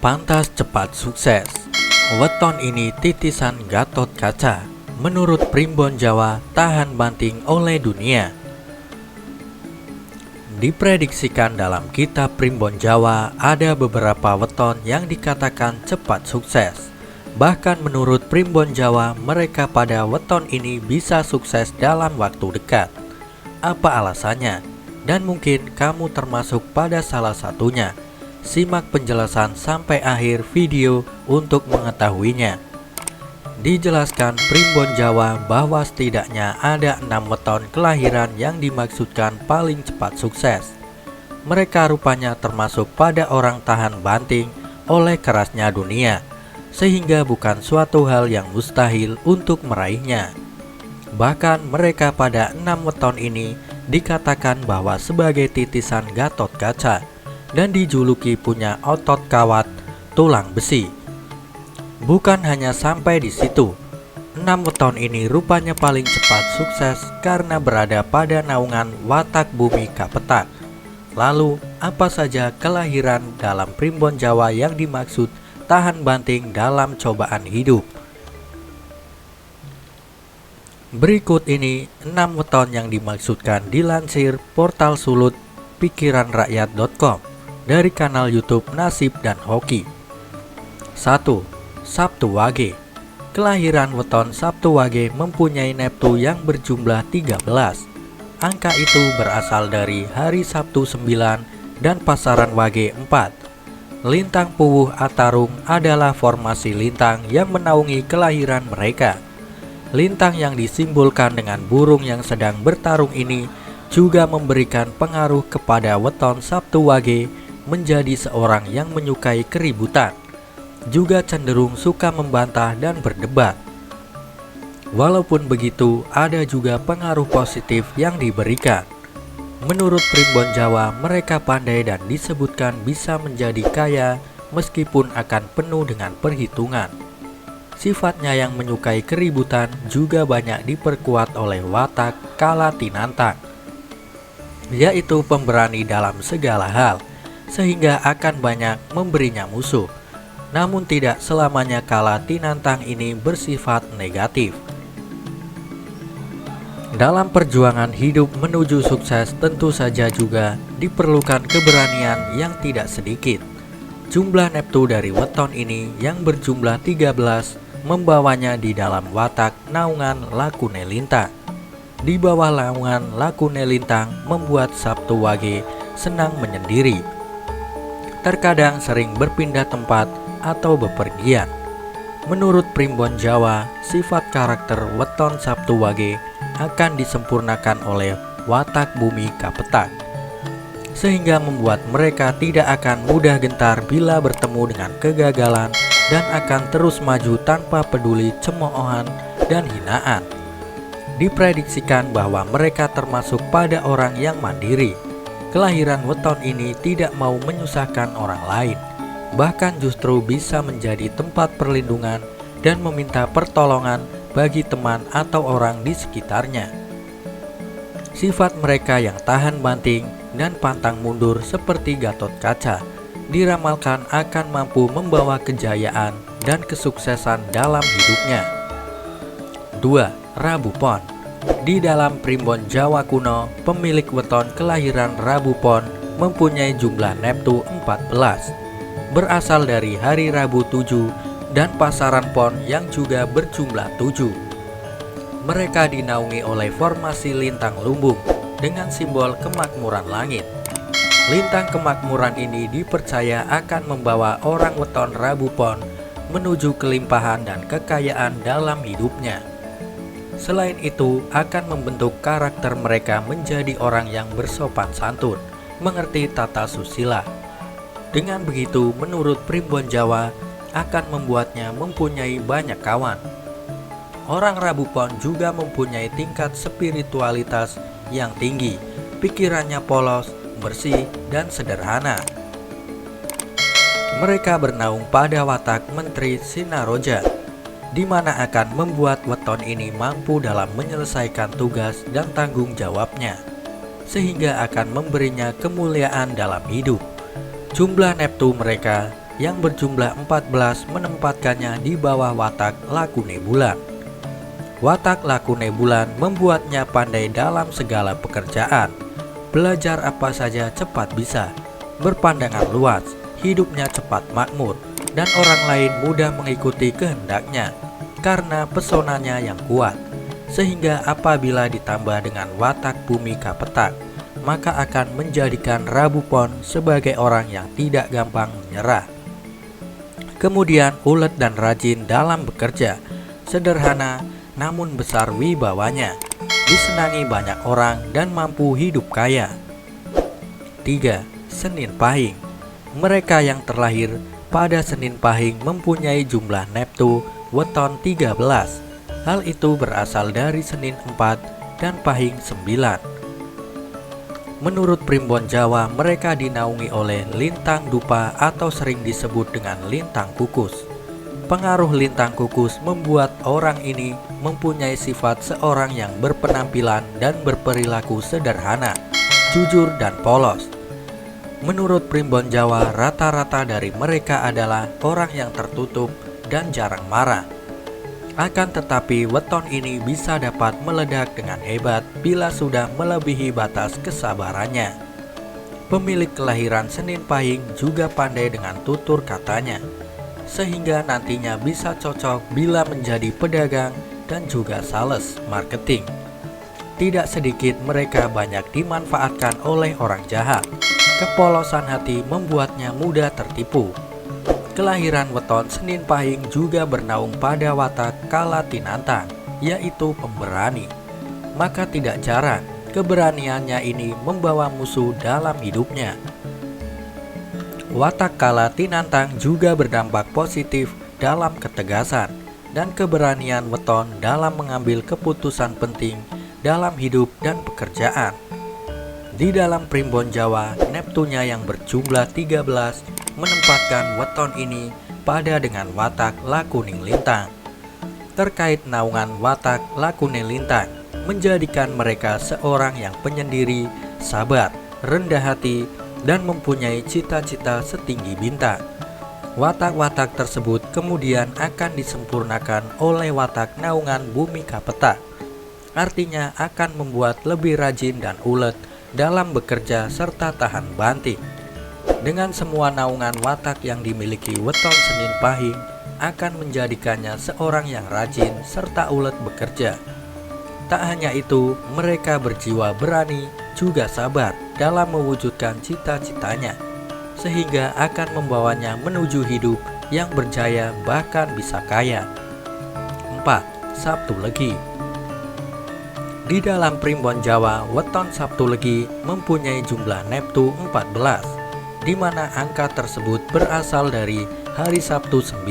Pantas cepat sukses. Weton ini titisan Gatot Kaca. Menurut Primbon Jawa, tahan banting oleh dunia. Diprediksikan dalam kitab Primbon Jawa ada beberapa weton yang dikatakan cepat sukses. Bahkan menurut Primbon Jawa, mereka pada weton ini bisa sukses dalam waktu dekat. Apa alasannya? Dan mungkin kamu termasuk pada salah satunya. Simak penjelasan sampai akhir video untuk mengetahuinya. Dijelaskan Primbon Jawa bahwa setidaknya ada 6 weton kelahiran yang dimaksudkan paling cepat sukses. Mereka rupanya termasuk pada orang tahan banting oleh kerasnya dunia, sehingga bukan suatu hal yang mustahil untuk meraihnya. Bahkan mereka pada 6 weton ini dikatakan bahwa sebagai titisan Gatot Kaca dan dijuluki punya otot kawat tulang besi. Bukan hanya sampai di situ, 6 weton ini rupanya paling cepat sukses karena berada pada naungan watak bumi Kapetak. Lalu, apa saja kelahiran dalam Primbon Jawa yang dimaksud tahan banting dalam cobaan hidup? Berikut ini 6 weton yang dimaksudkan dilansir portal sulut pikiranrakyat.com dari kanal YouTube Nasib dan Hoki. 1. Sabtu Wage. Kelahiran weton Sabtu Wage mempunyai neptu yang berjumlah 13. Angka itu berasal dari hari Sabtu 9 dan pasaran Wage 4. Lintang Puwuh Atarung adalah formasi lintang yang menaungi kelahiran mereka. Lintang yang disimbolkan dengan burung yang sedang bertarung ini juga memberikan pengaruh kepada weton Sabtu Wage menjadi seorang yang menyukai keributan, juga cenderung suka membantah dan berdebat. Walaupun begitu, ada juga pengaruh positif yang diberikan. Menurut Primbon Jawa, mereka pandai dan disebutkan bisa menjadi kaya meskipun akan penuh dengan perhitungan. Sifatnya yang menyukai keributan juga banyak diperkuat oleh watak Kala Tinantang, yaitu pemberani dalam segala hal, sehingga akan banyak memberinya musuh. Namun tidak selamanya Kala Tinantang ini bersifat negatif. Dalam perjuangan hidup menuju sukses tentu saja juga diperlukan keberanian yang tidak sedikit. Jumlah neptu dari weton ini yang berjumlah 13 membawanya di dalam watak naungan Lakune Lintang. Di bawah naungan Lakune Lintang membuat Sabtu Wage senang menyendiri. Terkadang sering berpindah tempat atau bepergian. Menurut Primbon Jawa, sifat karakter weton Sabtu Wage akan disempurnakan oleh watak bumi Kapetak, sehingga membuat mereka tidak akan mudah gentar bila bertemu dengan kegagalan dan akan terus maju tanpa peduli cemoohan dan hinaan. Diprediksikan bahwa mereka termasuk pada orang yang mandiri. Kelahiran weton ini tidak mau menyusahkan orang lain, bahkan justru bisa menjadi tempat perlindungan dan meminta pertolongan bagi teman atau orang di sekitarnya. Sifat mereka yang tahan banting dan pantang mundur seperti Gatot Kaca diramalkan akan mampu membawa kejayaan dan kesuksesan dalam hidupnya. 2. Rabu Pon. Di dalam Primbon Jawa kuno, pemilik weton kelahiran Rabu Pon mempunyai jumlah neptu 14, berasal dari hari Rabu 7 dan pasaran pon yang juga berjumlah 7. Mereka dinaungi oleh formasi lintang lumbung dengan simbol kemakmuran langit. Lintang kemakmuran ini dipercaya akan membawa orang weton Rabu Pon menuju kelimpahan dan kekayaan dalam hidupnya. Selain itu, akan membentuk karakter mereka menjadi orang yang bersopan santun, mengerti tata susila. Dengan begitu, menurut Primbon Jawa, akan membuatnya mempunyai banyak kawan. Orang Rabu Pon juga mempunyai tingkat spiritualitas yang tinggi, pikirannya polos, bersih, dan sederhana. Mereka bernaung pada watak Menteri Sinaroja, di mana akan membuat weton ini mampu dalam menyelesaikan tugas dan tanggung jawabnya, sehingga akan memberinya kemuliaan dalam hidup. Jumlah neptu mereka yang berjumlah 14 menempatkannya di bawah watak lakune bulan. Watak lakune bulan membuatnya pandai dalam segala pekerjaan, belajar apa saja cepat bisa, berpandangan luas, hidupnya cepat makmur, dan orang lain mudah mengikuti kehendaknya karena pesonanya yang kuat. Sehingga apabila ditambah dengan watak bumi kapetak, maka akan menjadikan Rabu Pon sebagai orang yang tidak gampang menyerah. Kemudian ulet dan rajin dalam bekerja, sederhana namun besar wibawanya, disenangi banyak orang dan mampu hidup kaya. 3. Senin Pahing. Mereka yang terlahir pada Senin Pahing mempunyai jumlah neptu weton 13. Hal itu berasal dari Senin 4 dan Pahing 9. Menurut primbon Jawa, mereka dinaungi oleh lintang dupa atau sering disebut dengan lintang kukus. Pengaruh lintang kukus membuat orang ini mempunyai sifat seorang yang berpenampilan dan berperilaku sederhana, jujur dan polos. Menurut primbon Jawa, rata-rata dari mereka adalah orang yang tertutup dan jarang marah. Akan tetapi weton ini bisa dapat meledak dengan hebat bila sudah melebihi batas kesabarannya. Pemilik kelahiran Senin Pahing juga pandai dengan tutur katanya, sehingga nantinya bisa cocok bila menjadi pedagang dan juga sales marketing. Tidak sedikit mereka banyak dimanfaatkan oleh orang jahat. Kepolosan hati membuatnya mudah tertipu. Kelahiran weton Senin Pahing juga bernaung pada watak Kalatinantang, yaitu pemberani. Maka tidak jarang keberaniannya ini membawa musuh dalam hidupnya. Watak Kalatinantang juga berdampak positif dalam ketegasan dan keberanian weton dalam mengambil keputusan penting dalam hidup dan pekerjaan. Di dalam primbon Jawa, neptunya yang berjumlah 13 menempatkan weton ini pada dengan watak lakuning lintang. Terkait naungan watak lakuning lintang, menjadikan mereka seorang yang penyendiri, sabar, rendah hati, dan mempunyai cita-cita setinggi bintang. Watak-watak tersebut kemudian akan disempurnakan oleh watak naungan bumi kapetak. Artinya akan membuat lebih rajin dan ulet dalam bekerja serta tahan banting. Dengan semua naungan watak yang dimiliki weton Senin Pahing akan menjadikannya seorang yang rajin serta ulet bekerja. Tak hanya itu, mereka berjiwa berani juga sabar dalam mewujudkan cita-citanya, sehingga akan membawanya menuju hidup yang berjaya bahkan bisa kaya. 4. Sabtu Legi. Di dalam primbon Jawa, weton Sabtu Legi mempunyai jumlah neptu 14, di mana angka tersebut berasal dari hari Sabtu 9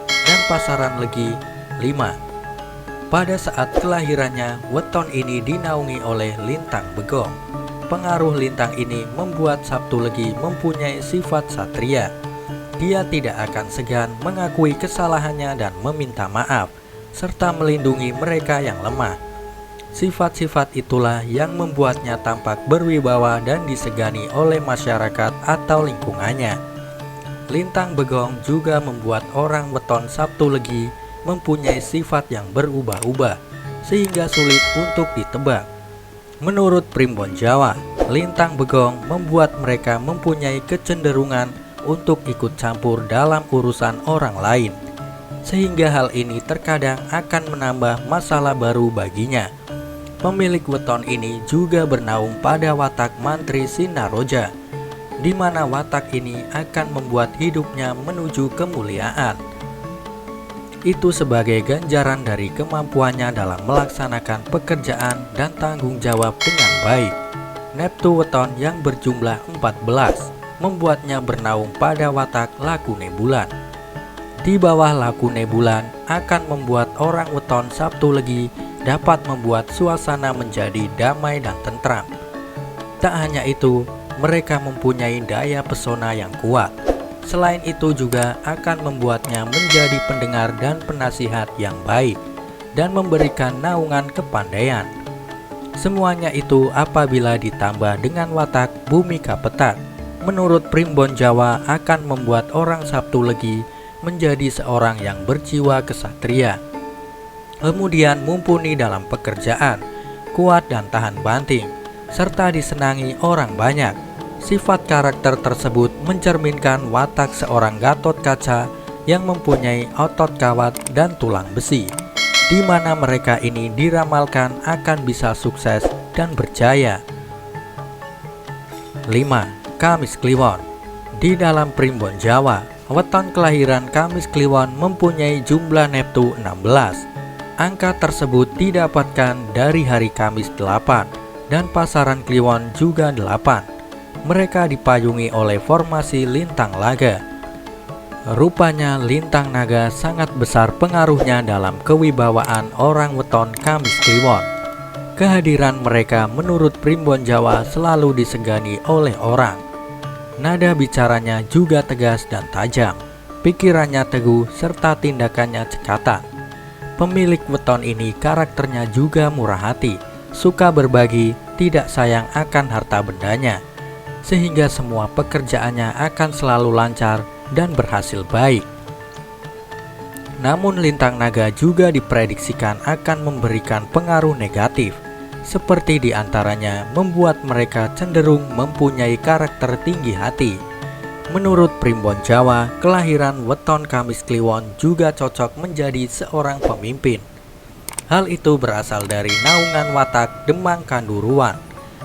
dan pasaran Legi 5. Pada saat kelahirannya, weton ini dinaungi oleh lintang begong. Pengaruh lintang ini membuat Sabtu Legi mempunyai sifat satria. Dia tidak akan segan mengakui kesalahannya dan meminta maaf, serta melindungi mereka yang lemah. Sifat-sifat itulah yang membuatnya tampak berwibawa dan disegani oleh masyarakat atau lingkungannya. Lintang begong juga membuat orang weton Sabtu Legi mempunyai sifat yang berubah-ubah, sehingga sulit untuk ditebak. Menurut primbon Jawa, lintang begong membuat mereka mempunyai kecenderungan untuk ikut campur dalam urusan orang lain, sehingga hal ini terkadang akan menambah masalah baru baginya. Pemilik weton ini juga bernaung pada watak mantri Sinaroja, di mana watak ini akan membuat hidupnya menuju kemuliaan. Itu sebagai ganjaran dari kemampuannya dalam melaksanakan pekerjaan dan tanggung jawab dengan baik. Neptu weton yang berjumlah 14 membuatnya bernaung pada watak lakune bulan. Di bawah lakune bulan akan membuat orang weton Sabtu Legi dapat membuat suasana menjadi damai dan tentram. Tak hanya itu, mereka mempunyai daya pesona yang kuat. Selain itu juga akan membuatnya menjadi pendengar dan penasihat yang baik dan memberikan naungan kepandaian. Semuanya itu apabila ditambah dengan watak bumi kapetak, menurut Primbon Jawa akan membuat orang Sabtu Legi menjadi seorang yang berjiwa kesatria, kemudian mumpuni dalam pekerjaan, kuat dan tahan banting, serta disenangi orang banyak. Sifat karakter tersebut mencerminkan watak seorang Gatot Kaca yang mempunyai otot kawat dan tulang besi, di mana mereka ini diramalkan akan bisa sukses dan berjaya. 5. Kamis Kliwon. Di dalam Primbon Jawa, weton kelahiran Kamis Kliwon mempunyai jumlah neptu 16. Angka tersebut didapatkan dari hari Kamis 8 dan pasaran Kliwon juga 8. Mereka dipayungi oleh formasi lintang laga. Rupanya lintang naga sangat besar pengaruhnya dalam kewibawaan orang weton Kamis Kliwon. Kehadiran mereka menurut Primbon Jawa selalu disegani oleh orang. Nada bicaranya juga tegas dan tajam, pikirannya teguh serta tindakannya cekatan. Pemilik weton ini karakternya juga murah hati, suka berbagi, tidak sayang akan harta bendanya, sehingga semua pekerjaannya akan selalu lancar dan berhasil baik. Namun lintang naga juga diprediksikan akan memberikan pengaruh negatif, seperti diantaranya membuat mereka cenderung mempunyai karakter tinggi hati. Menurut Primbon Jawa, kelahiran weton Kamis Kliwon juga cocok menjadi seorang pemimpin. Hal itu berasal dari naungan watak Demang Kanduruan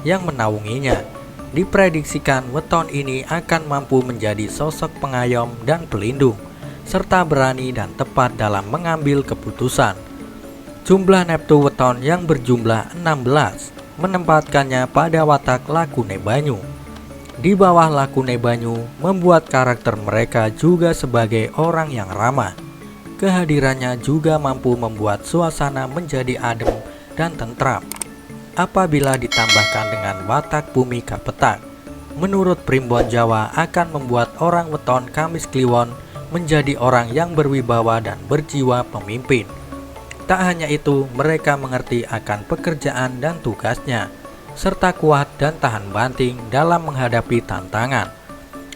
yang menaunginya. Diprediksikan weton ini akan mampu menjadi sosok pengayom dan pelindung, serta berani dan tepat dalam mengambil keputusan. Jumlah neptu weton yang berjumlah 16 menempatkannya pada watak Lakune Banyu. Di bawah Lakune Banyu membuat karakter mereka juga sebagai orang yang ramah. Kehadirannya juga mampu membuat suasana menjadi adem dan tentram. Apabila ditambahkan dengan watak Bumi Kapetak, menurut Primbon Jawa akan membuat orang weton Kamis Kliwon menjadi orang yang berwibawa dan berjiwa pemimpin. Tak hanya itu, mereka mengerti akan pekerjaan dan tugasnya, serta kuat dan tahan banting dalam menghadapi tantangan.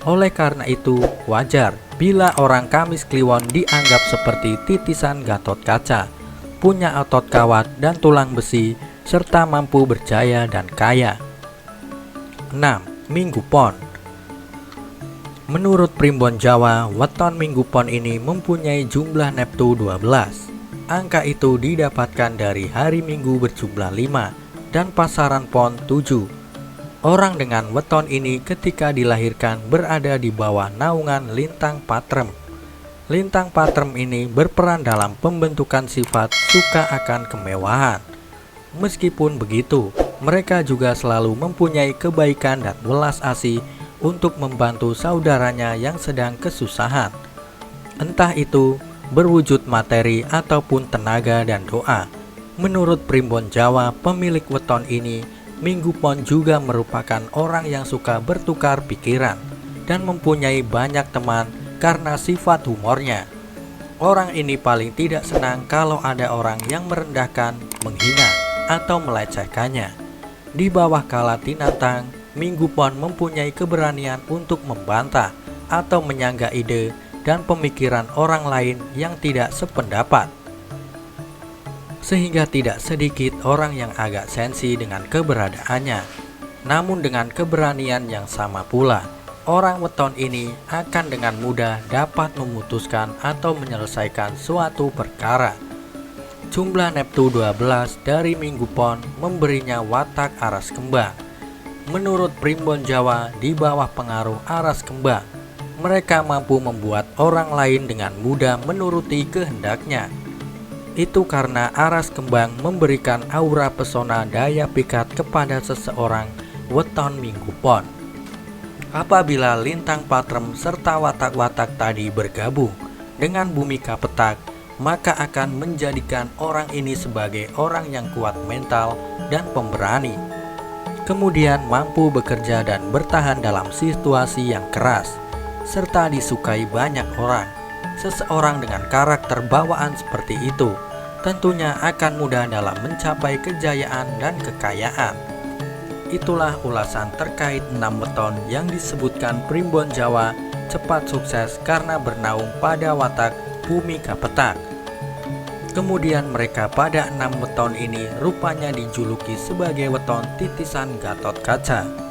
Oleh karena itu, wajar bila orang Kamis Kliwon dianggap seperti titisan Gatot Kaca, punya otot kawat dan tulang besi, serta mampu berjaya dan kaya. 6. Minggu Pon. Menurut Primbon Jawa, weton Minggu Pon ini mempunyai jumlah neptu 12. Angka itu didapatkan dari hari Minggu berjumlah 5 dan pasaran Pon 7. Orang dengan weton ini ketika dilahirkan berada di bawah naungan lintang Patrem. Lintang Patrem ini berperan dalam pembentukan sifat suka akan kemewahan. Meskipun begitu, mereka juga selalu mempunyai kebaikan dan welas asih untuk membantu saudaranya yang sedang kesusahan. Entah itu berwujud materi ataupun tenaga dan doa. Menurut Primbon Jawa, pemilik weton ini, Minggu Pon juga merupakan orang yang suka bertukar pikiran dan mempunyai banyak teman karena sifat humornya. Orang ini paling tidak senang kalau ada orang yang merendahkan, menghina, atau melecehkannya. Di bawah Kala Tinatang, Minggu Pon mempunyai keberanian untuk membantah atau menyangga ide dan pemikiran orang lain yang tidak sependapat. Sehingga tidak sedikit orang yang agak sensi dengan keberadaannya. Namun dengan keberanian yang sama pula, orang weton ini akan dengan mudah dapat memutuskan atau menyelesaikan suatu perkara. Jumlah neptu 12 dari Minggu Pon memberinya watak aras kembang. Menurut Primbon Jawa, di bawah pengaruh aras kembang, mereka mampu membuat orang lain dengan mudah menuruti kehendaknya. Itu karena aras kembang memberikan aura pesona daya pikat kepada seseorang weton Minggu Pon. Apabila lintang Patrem serta watak-watak tadi bergabung dengan Bumi Kapetak, maka akan menjadikan orang ini sebagai orang yang kuat mental dan pemberani. Kemudian mampu bekerja dan bertahan dalam situasi yang keras, serta disukai banyak orang. Seseorang dengan karakter bawaan seperti itu tentunya akan mudah dalam mencapai kejayaan dan kekayaan. itulah ulasan terkait 6 weton yang disebutkan Primbon Jawa cepat sukses karena bernaung pada watak bumi kapetak. Kemudian mereka pada 6 weton ini rupanya dijuluki sebagai weton titisan Gatot Kaca.